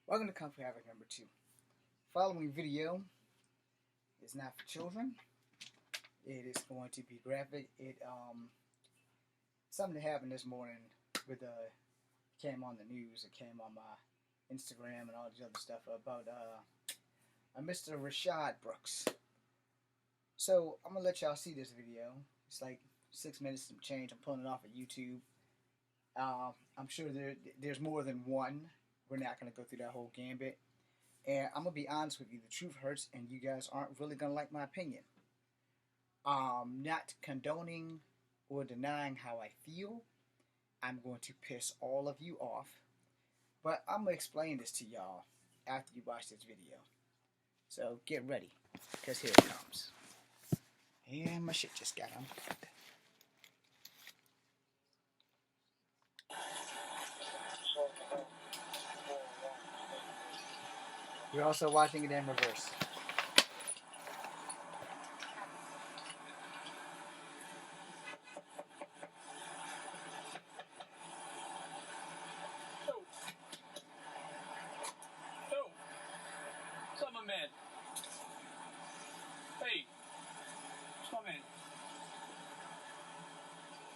Welcome to Kung Fu Havoc number 2. Following video is not for children. It is going to be graphic. Something happened this morning with came on the news. It came on my Instagram and all this other stuff about a Mr. R.Brooks. So I'm gonna let y'all see this video. It's like 6 minutes and change. I'm pulling it off of YouTube. I'm sure there's more than one. We're not going to go through that whole gambit. And I'm going to be honest with you. The truth hurts, and you guys aren't really going to like my opinion. Not condoning or denying how I feel. I'm going to piss all of you off. But I'm going to explain this to y'all after you watch this video. So get ready, because here it comes. And my shit just got unplugged. You're also watching it in reverse. What's up, my man? Hey, what's my man?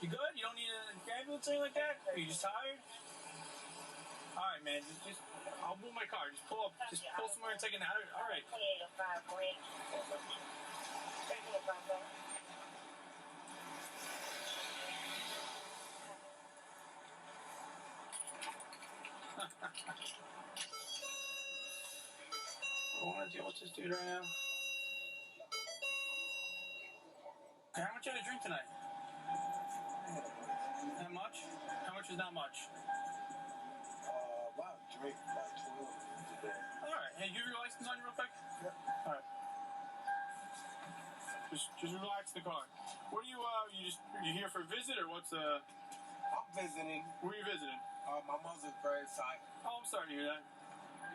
You good? You don't need an ambulance or anything like that? Are you just tired? Alright, man. Just I'll move my car. Just pull somewhere and take a nap. Alright. I want to deal with this dude right now. Hey, how much you had to drink tonight? Not much? How much is not much? About drink about 12 today. Alright. Hey, you have your license on you real quick? Yep. Alright. Just relax the car. What are you here for a visit or what's I'm visiting. Where are you visiting? My mother's grave site. Oh, I'm sorry to hear that.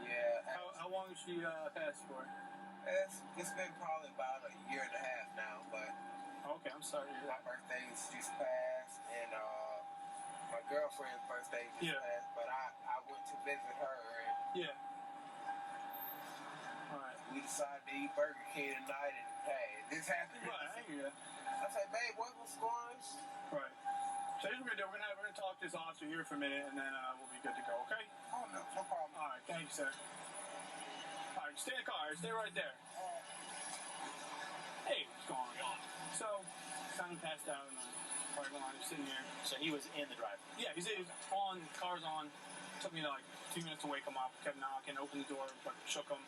Yeah. How long has she passed for? It's been probably about a year and a half now, but Okay, I'm sorry to hear my that. birthday's just passed, and my girlfriend's birthday just passed, but I went to visit her, and Yeah. Alright. we decided to eat Burger King tonight, and hey, this happened. Right, I hear that. I said, babe, what's going on? Right. So here's what we're gonna do. We're gonna talk to this officer here for a minute, and then we'll be good to go. Okay? Oh, no problem. All right. Thank you, sir. All right. Stay in the car. Stay right there. Hey, what's going on? So, found him passed out in the parking lot. He's sitting here. So he was in the drive. Yeah, he's on. Car's on. Took me like 2 minutes to wake him up. Kept knocking. Opened the door. But shook him.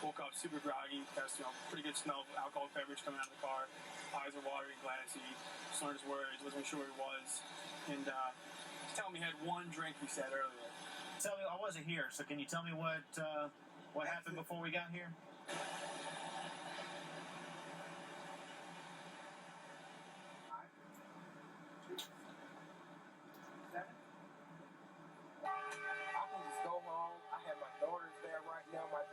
Woke up super groggy. Has pretty good smell of alcoholic beverage coming out of the car. Eyes are watery, glassy. Slurred his words. Wasn't sure who he was. And he's telling me he had one drink. He said earlier. Tell me, I wasn't here, so can you tell me what happened before we got here? I can just go home. I have my daughters there right now. My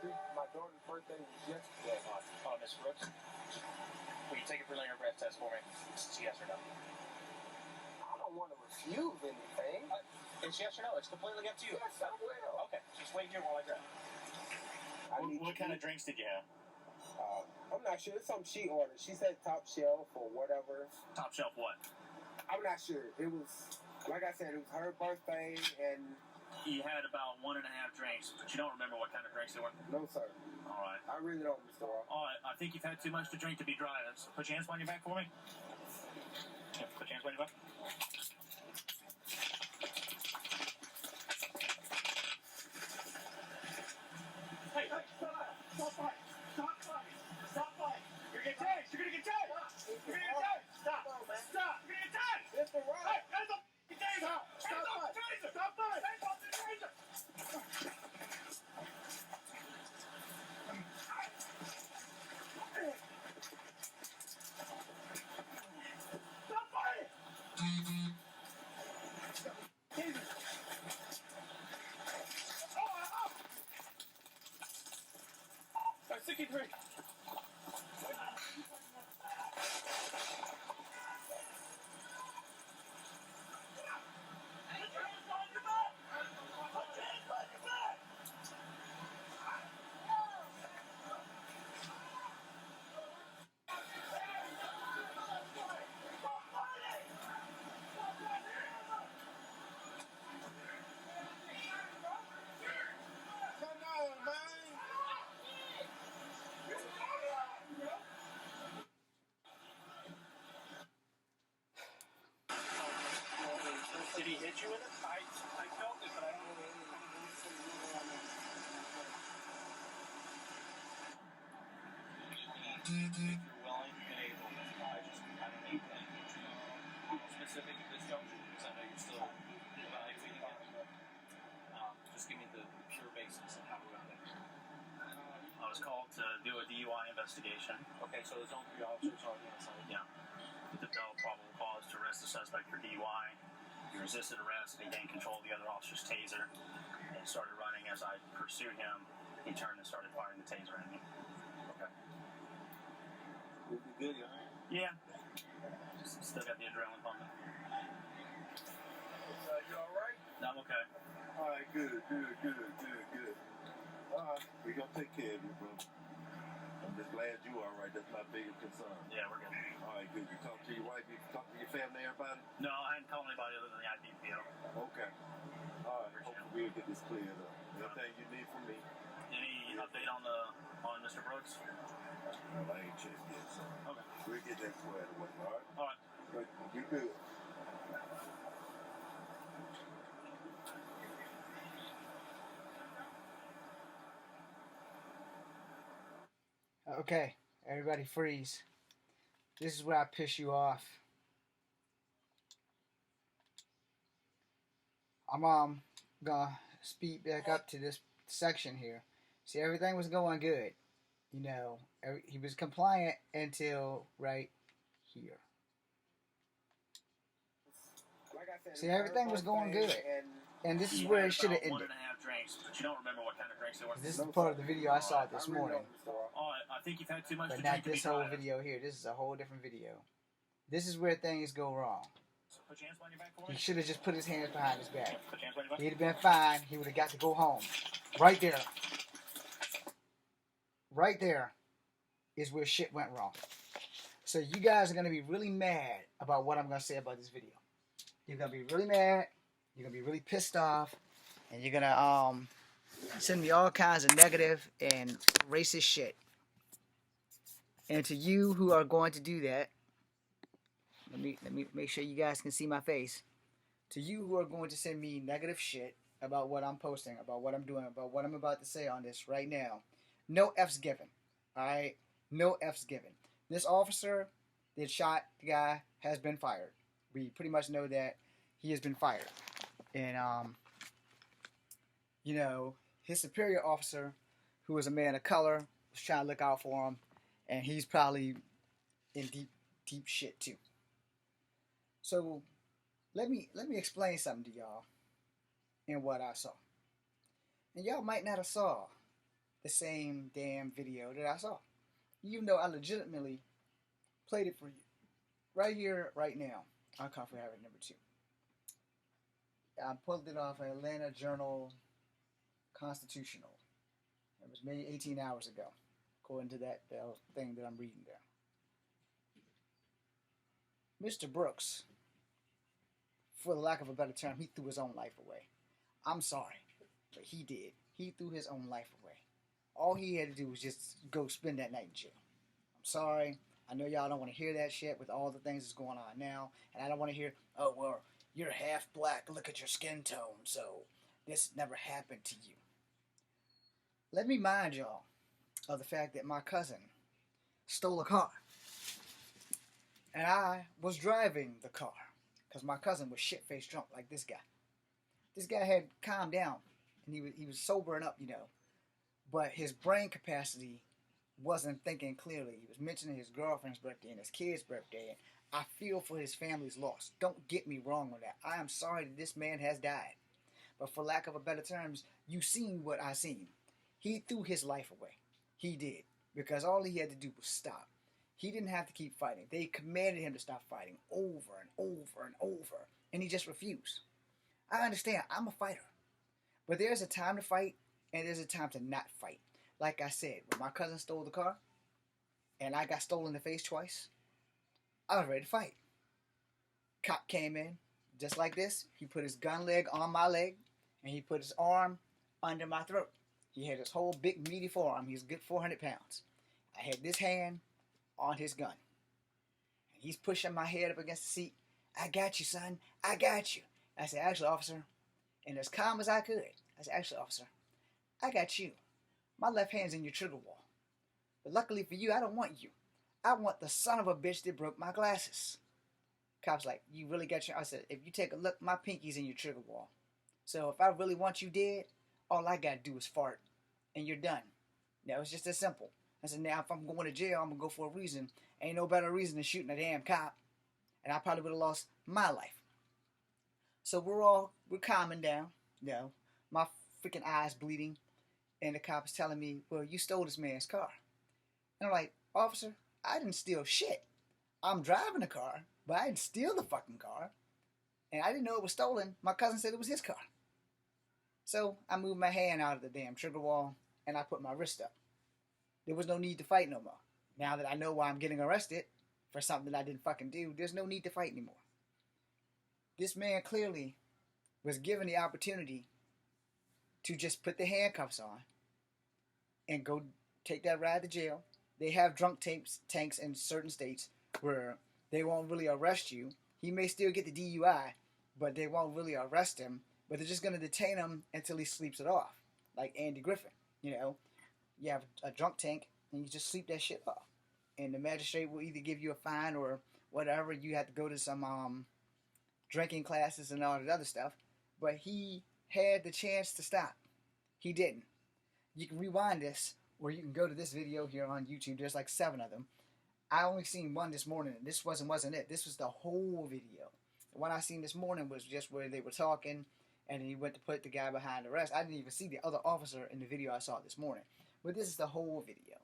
daughter's birthday was yesterday. Miss Brooks, will you take a preliminary breath test for me? It's yes or no. I don't want to refuse anything. It's yes or no. It's completely up to you. Yes, I will. Okay, just wait here while I grab. What kind of drinks did you have? I'm not sure. It's something she ordered. She said top shelf or whatever. Top shelf what? I'm not sure. It was, like I said, it was her birthday, and You had about 1.5 drinks, but you don't remember what kind of drinks they were? no, sir. All right. I really don't, Mr. Ross. All right, I think you've had too much to drink to be driving. So put your hands behind your back for me. Yeah, put your hands behind your back. Hey, stop fighting. Stop fighting. Stop fighting. You're gonna get tased. You're gonna get tased. You're gonna get tased. Stop. Stop. You're gonna get tased. Mr. Ross. Hey, hands up the taser. Hands up the taser. Stop fighting. Hands up the taser. Stop fighting. Taser. Oh. 63. hit you with it? I felt it, but I don't know. If you're willing and able, I don't need anything specific at this juncture because I know you're still evaluating it. Just give me the pure basics of how we got it. I was called to do a DUI investigation. Okay, so there's only 3 officers already on site? Yeah. To develop probable cause to arrest the suspect for DUI. He resisted arrest and he gained control of the other officer's taser and started running. As I pursued him, he turned and started firing the taser at me. Okay. You good, you alright? Yeah. Just still got the adrenaline pumping. You alright? No, I'm okay. Alright, good. Alright, we're gonna take care of you, bro. I'm just glad you alright. That's my biggest concern. Yeah, we're good. Alright, good. You talk to your wife, you talk to your family, everybody? No, I hadn't called anybody other than the IDPO. Okay. Alright, hopefully we'll get this cleared up. Anything you need from me? Any update on Mr. Brooks? Well, I ain't checked yet, so Okay. we'll get that squared away, alright? Alright. But you good. Okay, everybody freeze. This is where I piss you off. I'm gonna speed back up to this section here. See, everything was going good. You know, he was compliant until right here. Like I said, See, everything was going good. And this is He where had it should have about ended. 1.5 drinks, but you don't remember what kind of drinks they were. This is the part of the video I saw this morning. Oh, I think you've had too much But to not drink to be this whole driving. video here. This is a whole different video. This is where things go wrong. Put your hands behind your back for He me. should have just put his hands behind his back. Put your hands behind your back. He'd have been fine. He would have got to go home. Right there. Right there is where shit went wrong. So you guys are going to be really mad about what I'm going to say about this video. You're going to be really mad. You're going to be really pissed off. And you're going to send me all kinds of negative and racist shit. And to you who are going to do that, let me make sure you guys can see my face. To you who are going to send me negative shit about what I'm posting, about what I'm doing, about what I'm about to say on this right now, no F's given. Alright? No F's given. This officer that shot the guy has been fired. We pretty much know that he has been fired. And, you know, his superior officer, who was a man of color, was trying to look out for him. And he's probably in deep shit too. So, let me explain something to y'all in what I saw. And y'all might not have saw the same damn video that I saw. Even though I legitimately played it for you. Right here, right now. I'll cover habit number 2. I pulled it off Atlanta Journal Constitutional. It was made 18 hours ago, according to that thing that I'm reading there. Mr. Brooks, for the lack of a better term, he threw his own life away. I'm sorry, but he did. He threw his own life away. All he had to do was just go spend that night in jail. I'm sorry. I know y'all don't want to hear that shit with all the things that's going on now. And I don't want to hear, oh, well, you're half black. Look at your skin tone. So this never happened to you. Let me remind y'all of the fact that my cousin stole a car. And I was driving the car. Because my cousin was shit-faced drunk like this guy. This guy had calmed down. And he was sobering up, you know. But his brain capacity wasn't thinking clearly. He was mentioning his girlfriend's birthday and his kid's birthday. And I feel for his family's loss. Don't get me wrong on that. I am sorry that this man has died. But for lack of a better terms, you seen what I seen. He threw his life away. He did. Because all he had to do was stop. He didn't have to keep fighting. They commanded him to stop fighting over and over and over. And he just refused. I understand. I'm a fighter. But there's a time to fight and there's a time to not fight. Like I said, when my cousin stole the car and I got stolen in the face twice, I was ready to fight. Cop came in just like this. He put his gun leg on my leg and he put his arm under my throat. He had his whole big meaty forearm. He was a good 400 pounds. I had this hand on his gun. And he's pushing my head up against the seat. I got you, son. I got you. I said, actually, officer, and as calm as I could, I said, actually, officer, I got you. My left hand's in your trigger wall. But luckily for you, I don't want you. I want the son of a bitch that broke my glasses. Cop's like, you really got your... I said, if you take a look, my pinky's in your trigger wall. So if I really want you dead, all I gotta do is fart, and you're done. Now, it's just as simple. I said, now, if I'm going to jail, I'm gonna go for a reason. Ain't no better reason than shooting a damn cop. And I probably would have lost my life. So we're calming down. You know, my freaking eyes bleeding. And the cop is telling me, well, you stole this man's car. And I'm like, officer, I didn't steal shit. I'm driving the car, but I didn't steal the fucking car. And I didn't know it was stolen. My cousin said it was his car. So I moved my hand out of the damn trigger wall and I put my wrist up. There was no need to fight no more. Now that I know why I'm getting arrested for something that I didn't fucking do, there's no need to fight anymore. This man clearly was given the opportunity to just put the handcuffs on and go take that ride to jail. They have drunk tanks in certain states where they won't really arrest you. He may still get the DUI, but they won't really arrest him. But they're just going to detain him until he sleeps it off. Like Andy Griffin, you know. You have a drunk tank and you just sleep that shit off. And the magistrate will either give you a fine or whatever. You have to go to some drinking classes and all that other stuff. But he had the chance to stop. He didn't. You can rewind this, or you can go to this video here on YouTube. There's like 7 of them. I only seen one this morning, and this wasn't it. This was the whole video. The one I seen this morning was just where they were talking, and he went to put the guy behind arrest. I didn't even see the other officer in the video I saw this morning. But this is the whole video.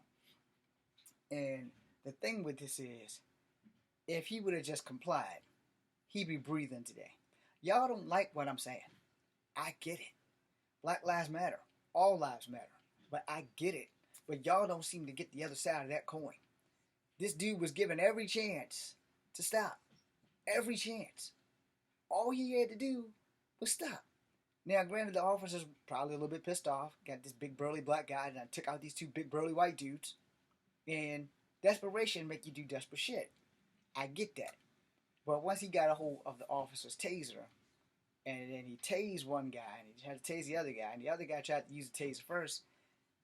And the thing with this is, if he would have just complied, he'd be breathing today. Y'all don't like what I'm saying. I get it. Black lives matter. All lives matter. But I get it. But y'all don't seem to get the other side of that coin. This dude was given every chance to stop. Every chance. All he had to do was stop. Now, granted, the officer's probably a little bit pissed off. Got this big burly black guy, and I took out these 2 big burly white dudes. And desperation make you do desperate shit. I get that. But once he got a hold of the officer's taser, and then he tased one guy, and he had to tase the other guy, and the other guy tried to use the taser first,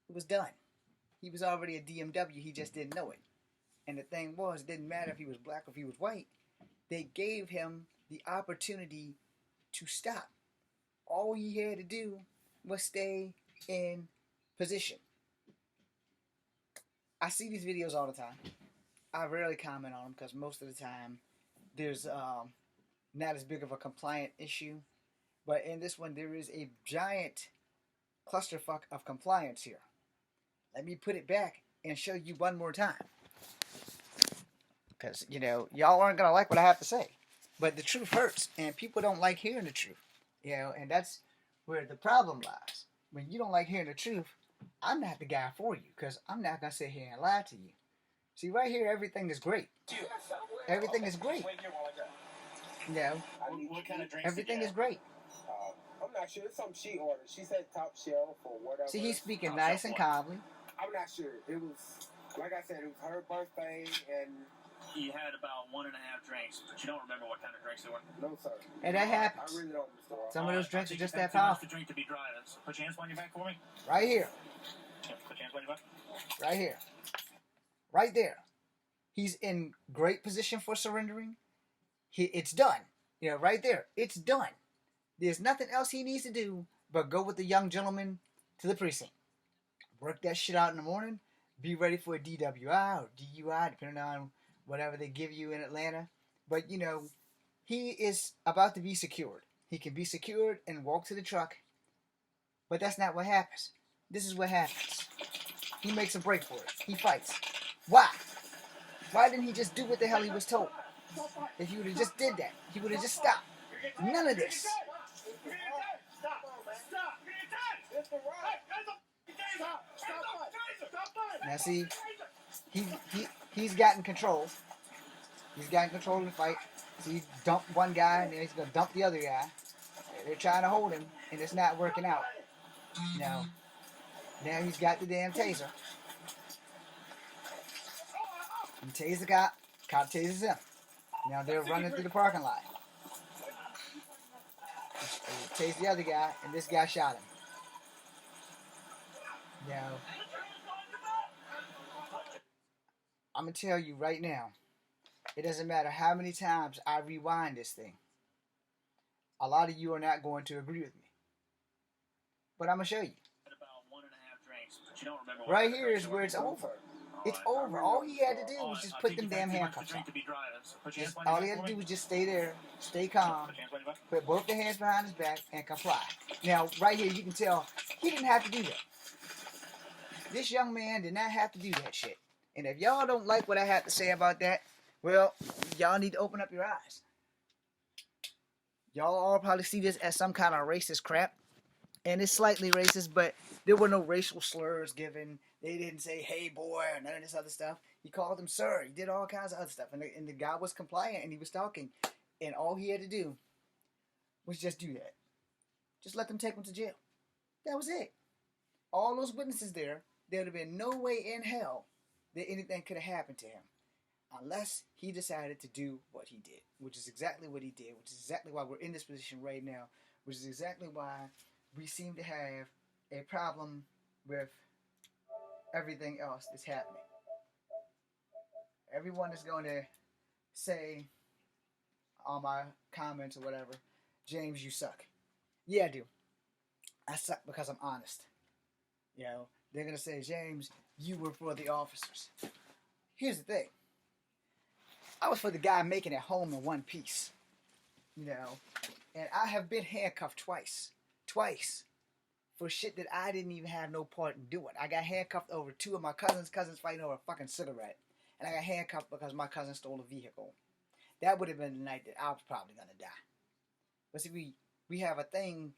it was done. He was already a DMW, he just didn't know it. And the thing was, it didn't matter if he was black or if he was white. They gave him the opportunity to stop. All he had to do was stay in position. I see these videos all the time. I rarely comment on them because most of the time there's not as big of a compliant issue. But in this one, there is a giant clusterfuck of compliance here. Let me put it back and show you one more time. Because, you know, y'all aren't going to like what I have to say. But the truth hurts, and people don't like hearing the truth. You know, and that's where the problem lies. When you don't like hearing the truth, I'm not the guy for you, because I'm not going to sit here and lie to you. See, right here, everything is great. Everything is great. You know, What kind of drinks everything is great. I'm not sure. It's something she ordered. She said top shelf or whatever. See, he's speaking nice and calmly. I'm not sure. It was, like I said, it was her birthday, and He had about 1.5 drinks, but you don't remember what kind of drinks they were. no, sir. And that happens. I really don't, Mr. Ross. Some of those drinks are just that Too much powerful. to drink to be dry. So put your hands behind your back for me. Right here. Yeah, put your hands behind your back. Right here. Right there. He's in great position for surrendering. It's done. You know, right there. It's done. There's nothing else he needs to do but go with the young gentleman to the precinct. Work that shit out in the morning. Be ready for a DWI or DUI, depending on whatever they give you in Atlanta. But, you know, he is about to be secured. He can be secured and walk to the truck. But that's not what happens. This is what happens. He makes a break for it. He fights. Why? Why didn't he just do what the hell he was told? If he would have just did that, he would have just stopped. None of this. Now see, he's gotten control. He's gotten control of the fight. So he dumped one guy, and then he's going to dump the other guy. They're trying to hold him, and it's not working out. Now he's got the damn taser. He tased the cop tases him. Now they're running through the parking lot. tased the other guy, and this guy shot him. Now, I'm going to tell you right now, it doesn't matter how many times I rewind this thing. A lot of you are not going to agree with me. But I'm going to show you. Right here is where it's over. It's over. All he had to do was just put them damn handcuffs on. All he had to do was just stay there, stay calm, put both the hands behind his back, and comply. Now, right here, you can tell he didn't have to do that. This young man did not have to do that shit. And if y'all don't like what I have to say about that, well, y'all need to open up your eyes. Y'all all probably see this as some kind of racist crap. And it's slightly racist, but there were no racial slurs given. They didn't say, hey, boy, or none of this other stuff. He called him sir. He did all kinds of other stuff. And the guy was compliant, and he was talking. And all he had to do was just do that. Just let them take him to jail. That was it. All those witnesses there would have been no way in hell that anything could have happened to him. Unless he decided to do what he did. Which is exactly what he did. Which is exactly why we're in this position right now. Which is exactly why we seem to have a problem with everything else that's happening. Everyone is going to say on my comments or whatever, James, you suck. Yeah, I do. I suck because I'm honest. You know, they're going to say, James, you were for the officers. Here's the thing. I was for the guy making it home in one piece. You know, and I have been handcuffed twice. For shit that I didn't even have no part in doing. I got handcuffed over two of my cousins fighting over a fucking cigarette. And I got handcuffed because my cousin stole a vehicle. That would have been the night that I was probably going to die. But see, we have a thing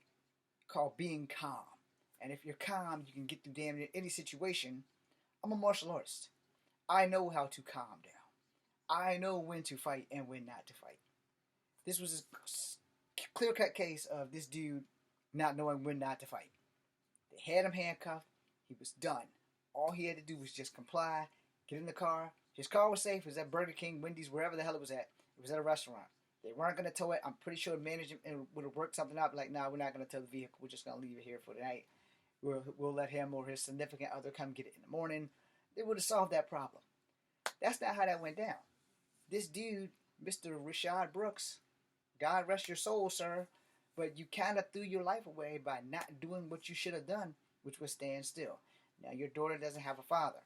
called being calm. And if you're calm, you can get through damn near any situation. I'm a martial artist. I know how to calm down. I know when to fight and when not to fight. This was a clear-cut case of this dude not knowing when not to fight. They had him handcuffed. He was done. All he had to do was just comply, get in the car. His car was safe. It was at Burger King, Wendy's, wherever the hell it was at. It was at a restaurant. They weren't going to tow it. I'm pretty sure management would have worked something out. Like, nah, we're not going to tow the vehicle. We're just going to leave it here for the night. We'll let him or his significant other come get it in the morning. They would have solved that problem. That's not how that went down. This dude, Mr. Rashad Brooks, God rest your soul, sir, but you kind of threw your life away by not doing what you should have done, which was stand still. Now, your daughter doesn't have a father.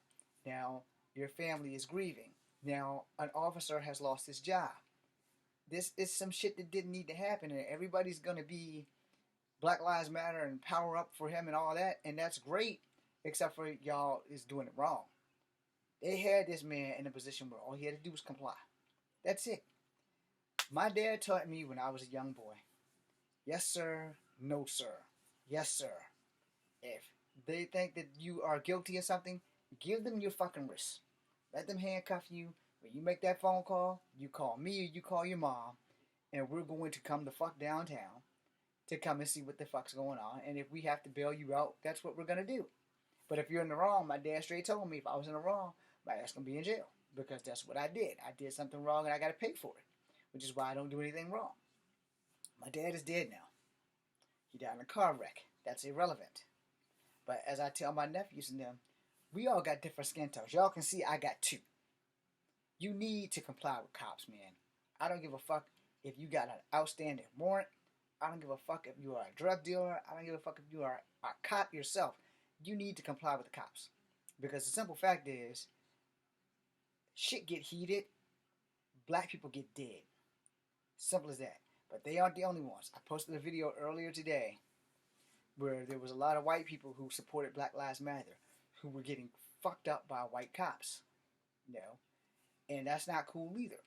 Now, your family is grieving. Now, an officer has lost his job. This is some shit that didn't need to happen, and everybody's going to be Black Lives Matter and power up for him and all that, and that's great, except for y'all is doing it wrong. They had this man in a position where all he had to do was comply. That's it. My dad taught me when I was a young boy, yes, sir, no, sir, yes, sir. If they think that you are guilty of something, give them your fucking wrist. Let them handcuff you. When you make that phone call, you call me or you call your mom, and we're going to come the fuck downtown to come and see what the fuck's going on. And if we have to bail you out, that's what we're going to do. But if you're in the wrong, my dad straight told me if I was in the wrong, my ass going to be in jail. Because that's what I did. I did something wrong and I got to pay for it. Which is why I don't do anything wrong. My dad is dead now. He died in a car wreck. That's irrelevant. But as I tell my nephews and them, we all got different skin tones. Y'all can see I got two. You need to comply with cops, man. I don't give a fuck if you got an outstanding warrant. I don't give a fuck if you are a drug dealer. I don't give a fuck if you are a cop yourself. You need to comply with the cops. Because the simple fact is, shit get heated, black people get dead. Simple as that. But they aren't the only ones. I posted a video earlier today where there was a lot of white people who supported Black Lives Matter who were getting fucked up by white cops. You know? And that's not cool either.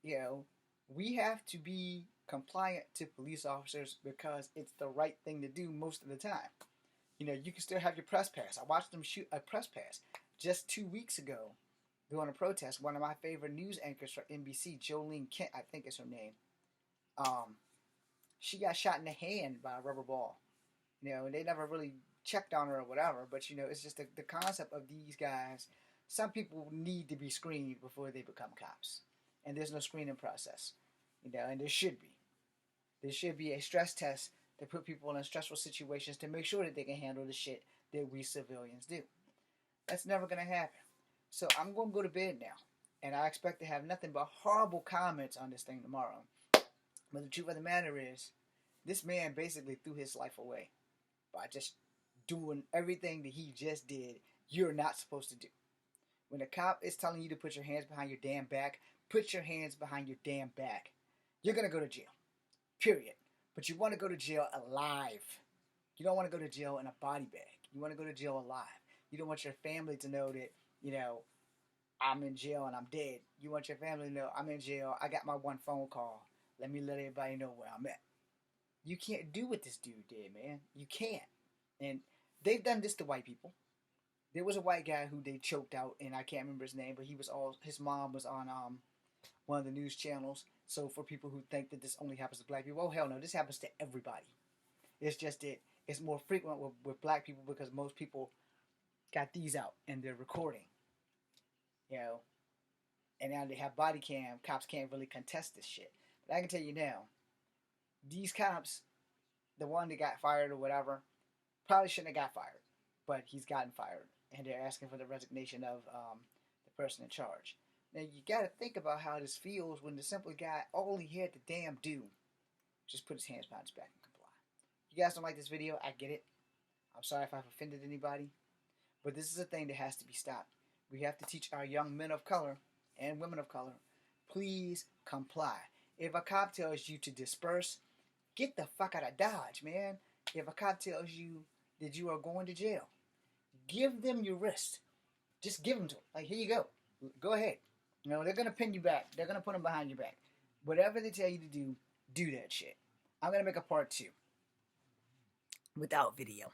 You know, we have to be compliant to police officers because it's the right thing to do most of the time. You know, you can still have your press pass. I watched them shoot a press pass just 2 weeks ago during a protest. One of my favorite news anchors for NBC, Jolene Kent, I think is her name. She got shot in the hand by a rubber ball. You know, and they never really checked on her or whatever. But, you know, it's just the concept of these guys. Some people need to be screened before they become cops. And there's no screening process. You know, and there should be. There should be a stress test They put people in stressful situations to make sure that they can handle the shit that we civilians do. That's never going to happen. So I'm going to go to bed now. And I expect to have nothing but horrible comments on this thing tomorrow. But the truth of the matter is, this man basically threw his life away by just doing everything that he just did you're not supposed to do. When a cop is telling you to put your hands behind your damn back, put your hands behind your damn back. You're going to go to jail. Period. But you want to go to jail alive. You don't want to go to jail in a body bag. You want to go to jail alive. You don't want your family to know that, you know, I'm in jail and I'm dead. You want your family to know I'm in jail. I got my one phone call. Let me let everybody know where I'm at. You can't do what this dude did, man. You can't. And they've done this to white people. There was a white guy who they choked out, and I can't remember his name, but his mom was on one of the news channels. So for people who think that this only happens to black people, oh hell no, this happens to everybody. It's just that it's more frequent with black people because most people got these out and they're recording. You know, and now they have body cam. Cops can't really contest this shit. But I can tell you now, these cops, the one that got fired or whatever, probably shouldn't have got fired. But he's gotten fired. And they're asking for the resignation of the person in charge. Now, you got to think about how this feels when the simple guy, all he had to damn do, just put his hands behind his back and comply. You guys don't like this video, I get it. I'm sorry if I've offended anybody. But this is a thing that has to be stopped. We have to teach our young men of color and women of color, please comply. If a cop tells you to disperse, get the fuck out of Dodge, man. If a cop tells you that you are going to jail, give them your wrist. Just give them to them. Like, here you go. Go ahead. You know, they're going to pin you back. They're going to put them behind your back. Whatever they tell you to do that shit. I'm going to make a part 2 without video.